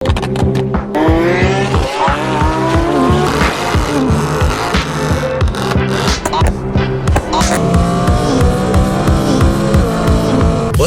What's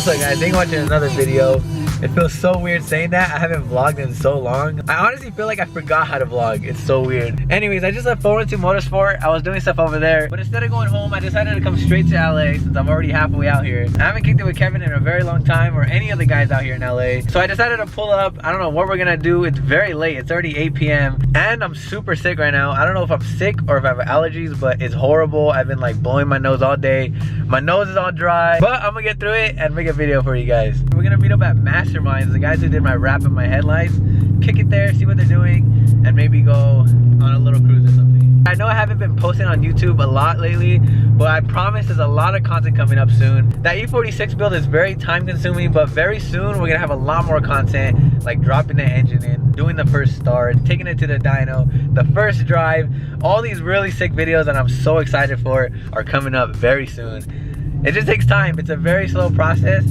up guys, thank you for watching another video. It feels so weird saying that. I haven't vlogged in so long. I honestly feel like I forgot how to vlog. It's so weird. Anyways, I just left 412 Motorsport. I was doing stuff over there, but instead of going home, I decided to come straight to LA since I'm already halfway out here. I haven't kicked it with Kevin in a very long time, or any of the guys out here in LA. So I decided to pull up. I don't know what we're gonna do. It's very late. It's already 8 p.m. and I'm super sick right now. I don't know if I'm sick or if I have allergies, but it's horrible. I've been like blowing my nose all day. My nose is all dry, but I'm gonna get through it and make a video for you guys. We're gonna meet up at Masterminds, the guys who did my wrap and my headlights. Kick it there, see what they're doing, and maybe go on a little cruise or something. I know I haven't been posting on YouTube a lot lately, but I promise there's a lot of content coming up soon. That E46 build is very time consuming, but very soon we're gonna have a lot more content, like dropping the engine in, doing the first start, taking it to the dyno, the first drive. All these really sick videos that I'm so excited for are coming up very soon. It just takes time. It's a very slow process.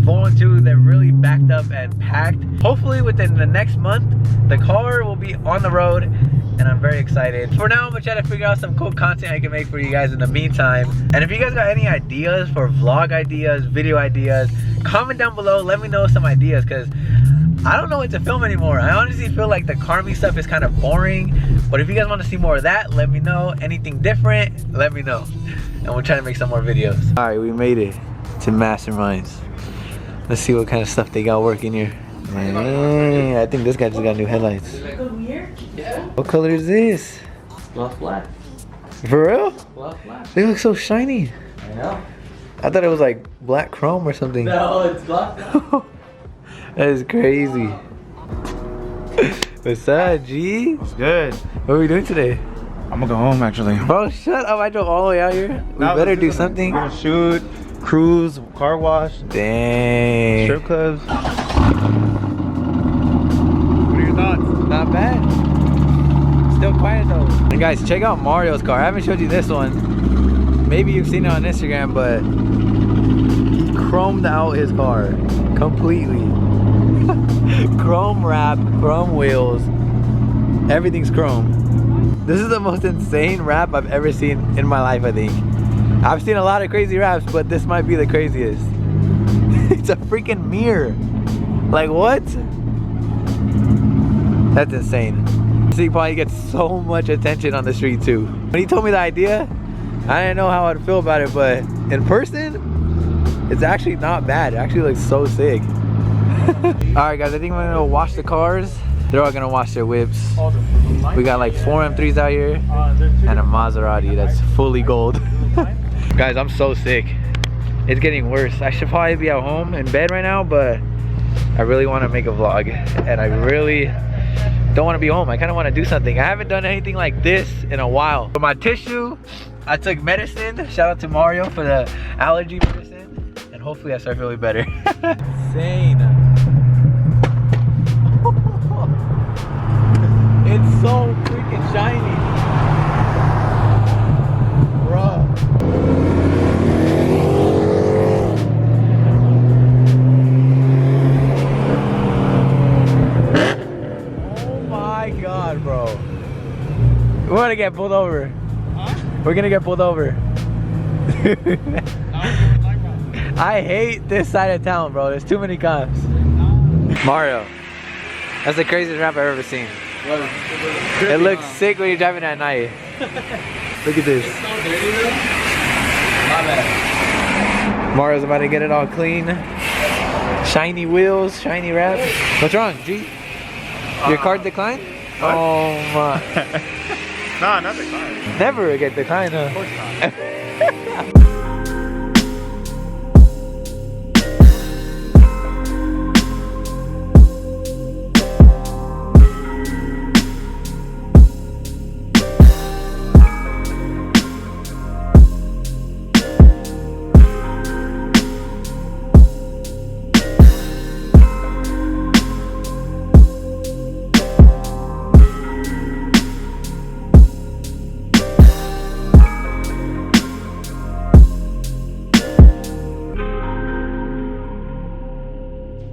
412, they're really backed up and packed. Hopefully within the next month, the car will be on the road, and I'm very excited. For now, I'm gonna try to figure out some cool content I can make for you guys in the meantime. And if you guys got any ideas for vlog ideas, video ideas, comment down below, let me know some ideas, because I don't know what to film anymore. I honestly feel like the Carmi stuff is kind of boring, but if you guys want to see more of that, let me know. Anything different, let me know. And we'll try to make some more videos. All right, we made it to Masterminds. Let's see what kind of stuff they got working here. Man, I think this guy just got new headlights. What color is this? Gloss black. For real? Gloss black. They look so shiny. I know. I thought it was like black chrome or something. No, it's gloss black. That is crazy. What's up, G? What's good? What are we doing today? I'm gonna go home actually. Bro, shut up. I drove all the way out here. We better do something. We're gonna shoot, cruise, car wash, Dang. strip clubs. What are your thoughts? Not bad. Still quiet though. And guys, check out Mario's car. I haven't showed you this one. Maybe you've seen it on Instagram, but he chromed out his car completely. Chrome wrap, chrome wheels, everything's chrome. This is the most insane wrap I've ever seen in my life, I think. I've seen a lot of crazy wraps, but this might be the craziest. It's a freaking mirror. Like, what? That's insane. So he probably gets so much attention on the street too. When he told me the idea, I didn't know how I'd feel about it, but in person, it's actually not bad. It actually looks so sick. Alright guys, I think we're gonna wash the cars. They're all gonna wash their whips. We got like 4 M3s out here and a Maserati that's fully gold. Guys, I'm so sick. It's getting worse. I should probably be at home in bed right now, but I really want to make a vlog and I really don't want to be home. I kind of want to do something. I haven't done anything like this in a while. For my tissue, I took medicine. Shout out to Mario for the allergy medicine, and hopefully I start feeling better. Insane. It's so freaking shiny. Bro. Oh my god, bro. We're gonna get pulled over. Huh? We're gonna get pulled over. I hate this side of town, bro. There's too many cops. Mario, that's the craziest rap I've ever seen. It looks sick when you're driving at night. Look at this. Mario's about to get it all clean. Shiny wheels, shiny wrap. What's wrong, G? Your card declined? What? Oh my. Nah, not declined. Never get declined, huh? Of course not.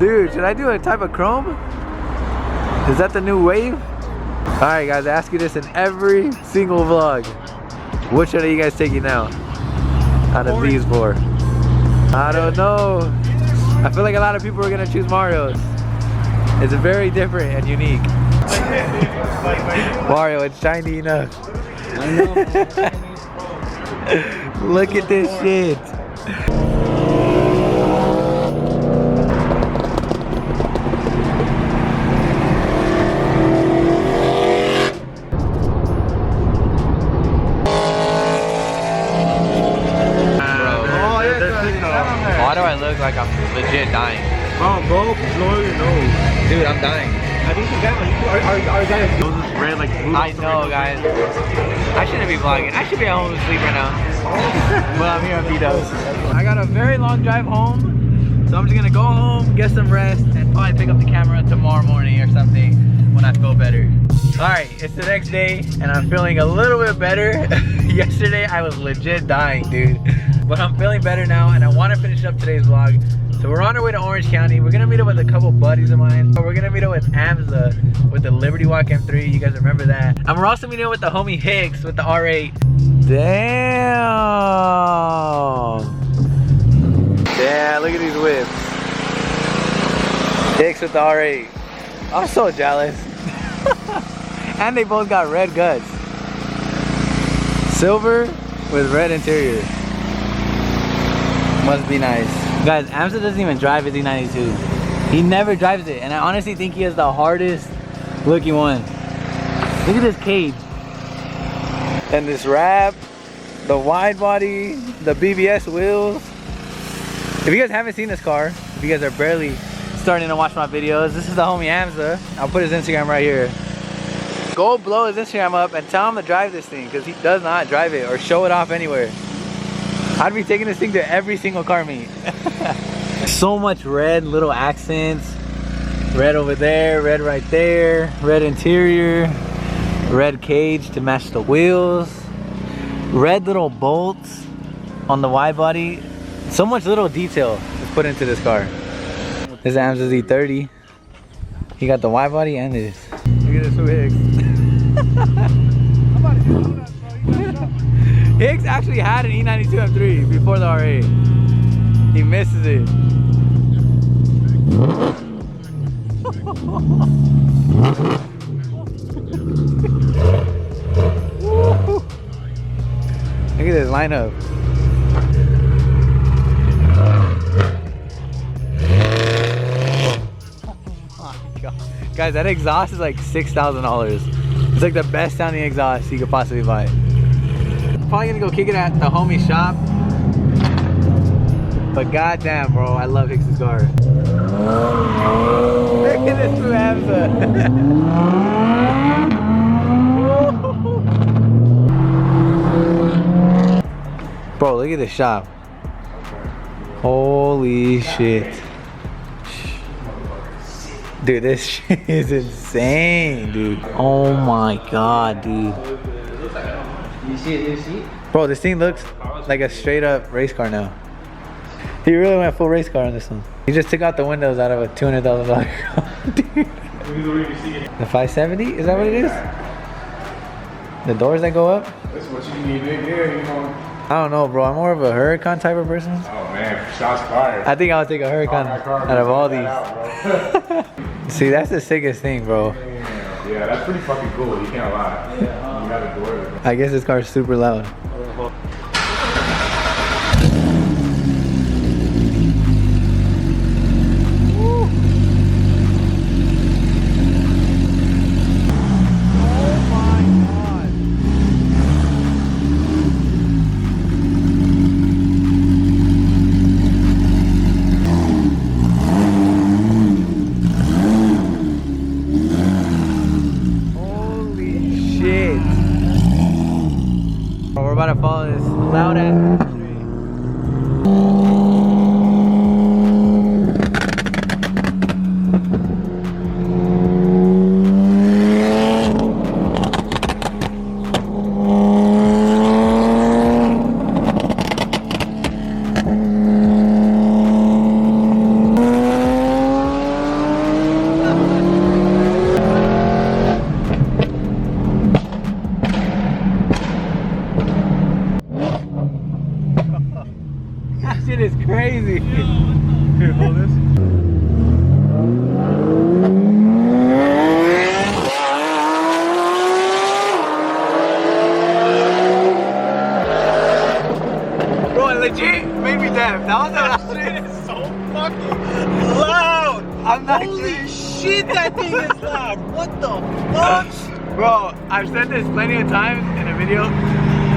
Dude, should I do a type of chrome? Is that the new wave? Alright guys, I ask you this in every single vlog. Which one are you guys taking now? Out of these four? I don't know. I feel like a lot of people are gonna choose Mario's. It's very different and unique. Mario, it's shiny enough. I know. Look at this shit. Why do I look like I'm legit dying? Oh, bro, blow your nose. Dude, I'm dying. I think you got our guys' nose is red like blue. I know, guys. I shouldn't be vlogging. I should be at home asleep right now. But I'm here on Vito's. I got a very long drive home, so I'm just gonna go home, get some rest, and probably pick up the camera tomorrow morning or something when I feel better. Alright, it's the next day, and I'm feeling a little bit better. Yesterday, I was legit dying, dude. But I'm feeling better now, and I want to finish up today's vlog. So we're on our way to Orange County. We're gonna meet up with a couple buddies of mine. We're gonna meet up with Amza with the Liberty Walk M3. You guys remember that? And we're also meeting up with the homie Hicks with the R8. Damn! Damn, look at these whips. Hicks with the R8. I'm so jealous. And they both got red guts. Silver with red interior. Must be nice. Guys, Amza doesn't even drive his E92. He never drives it, and I honestly think he has the hardest looking one. Look at this cage. And this wrap, the wide body, the BBS wheels. If you guys haven't seen this car, if you guys are barely starting to watch my videos, this is the homie Amza. I'll put his Instagram right here. Go blow his Instagram up and tell him to drive this thing, because he does not drive it or show it off anywhere. I'd be taking this thing to every single car meet. So much red, little accents. Red over there, red right there, red interior, red cage to match the wheels, red little bolts on the wide body. So much little detail is put into this car. This Amza's E30. He got the wide body and this. Look at this Hicks. Hicks actually had an E92 M3 before the R8. He misses it. Look at this lineup. Oh my God. Guys, that exhaust is like $6,000. It's like the best sounding exhaust you could possibly buy. Probably gonna go kick it at the homie shop, but goddamn, bro, I love Hicks' car. Look at this new Amza. Bro, look at this shop. Holy shit, dude, this shit is insane, dude. Oh my God, dude. You see it, you see? Bro, this thing looks like a straight up race car now. He really went full race car on this one. He just took out the windows out of a $200,000 car. Dude. The 570? Is that what it is? The doors that go up? That's what you need right there, you know. I don't know, bro. I'm more of a Huracan type of person. Oh man, shots fired. I think I'll take a Huracan out of all these. See, that's the sickest thing, bro. Yeah, that's pretty fucking cool. You can't lie. You got a door. I guess this car is super loud. We're about to follow this god, what the fuck? Bro, I've said this plenty of times in a video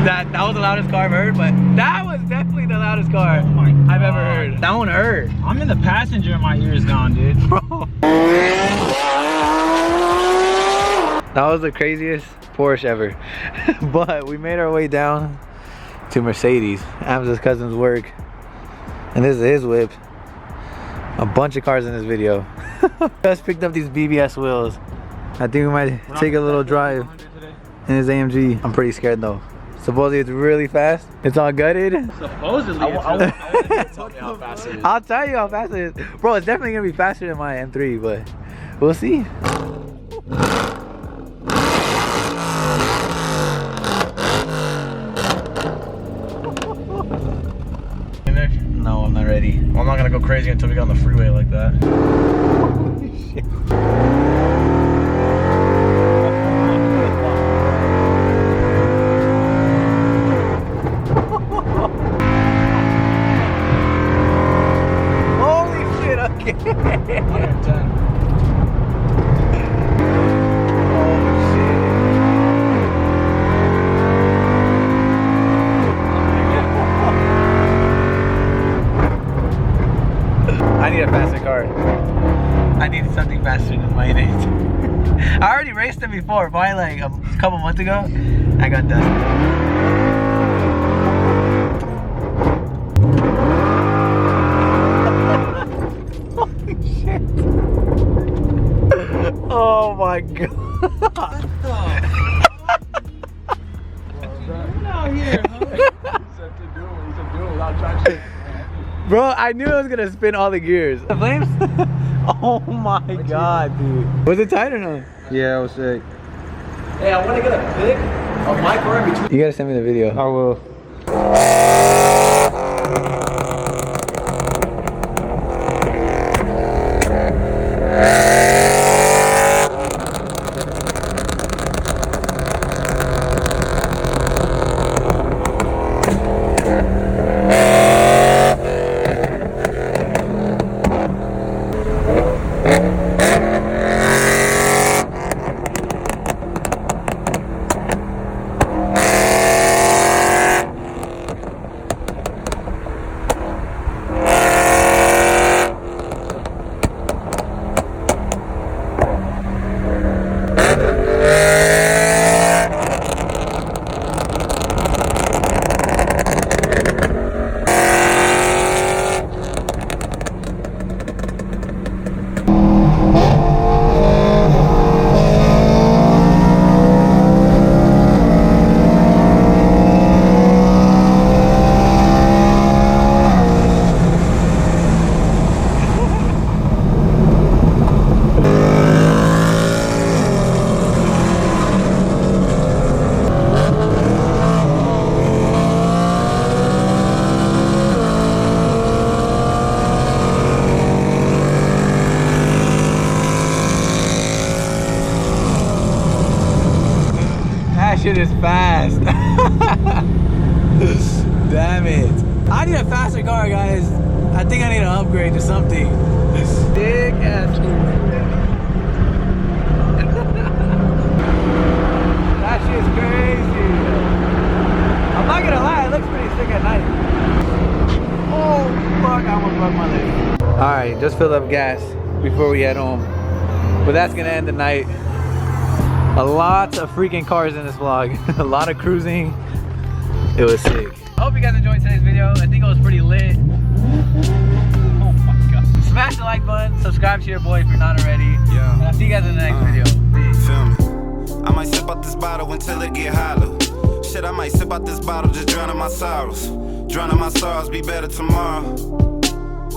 that was the loudest car I've heard, but that was definitely the loudest car I've ever heard. That one hurt. I'm in the passenger and my ear's gone, dude. Bro. That was the craziest Porsche ever. But we made our way down to Mercedes, Hamza's cousin's work. And this is his whip. A bunch of cars in this video. Just picked up these BBS wheels. I think we might take a little drive in his AMG. I'm pretty scared though. Supposedly it's really fast. It's all gutted. Supposedly Tell me how fast it is. I'll tell you how fast it is. Bro, it's definitely gonna be faster than my M3, but we'll see. No, I'm not ready. Well, I'm not gonna go crazy until we get on the freeway like that. Holy shit. Holy shit, okay. 110. I need a faster car. I need something faster than my 8. I already raced them before, probably like a couple months ago. I got dusted. Holy shit. Oh my god. Bro, I knew I was gonna spin all the gears. The flames? Oh my god, dude. Was it tight or no? Yeah, I was sick. Hey, I want to get a pic of my car in between. You gotta send me the video. I will. Shit is fast. Damn it. I need a faster car, guys. I think I need an upgrade to something. Big ass. That shit's crazy. I'm not gonna lie, it looks pretty sick at night. Oh fuck, I almost broke my leg. Alright, just filled up gas before we head home. But that's gonna end the night. A lot of freaking cars in this vlog. A lot of cruising. It was sick. I hope you guys enjoyed today's video. I think it was pretty lit. Oh my god. Smash the like button. Subscribe to your boy if you're not already. Yeah. And I'll see you guys in the next video. Peace. Feel me? I might sip out this bottle until it get hollow. Shit, I might sip out this bottle, just drowning my sorrows. Drowning my sorrows, be better tomorrow.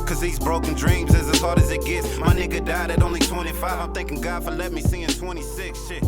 Cause these broken dreams is as hard as it gets. My nigga died at only 25. I'm thanking God for letting me see in 26. Shit.